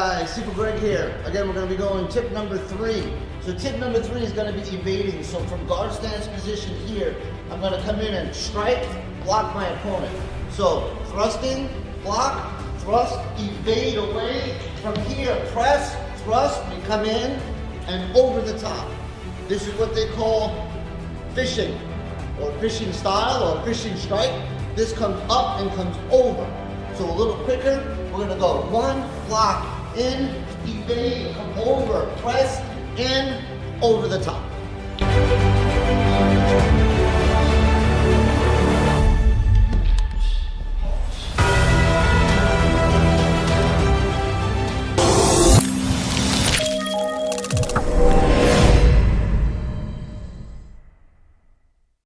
guys, Super Greg here. Again, we're going to be going tip number 3. So tip number 3 is going to be evading. So from guard stance position here, I'm going to come in and strike, block my opponent. So thrusting, block, thrust, evade away. From here, press, thrust, we come in and over the top. This is what they call fishing, or fishing style, or fishing strike. This comes up and comes over. So a little quicker, we're gonna go 1, block, in, evade, come over, press, in, over the top.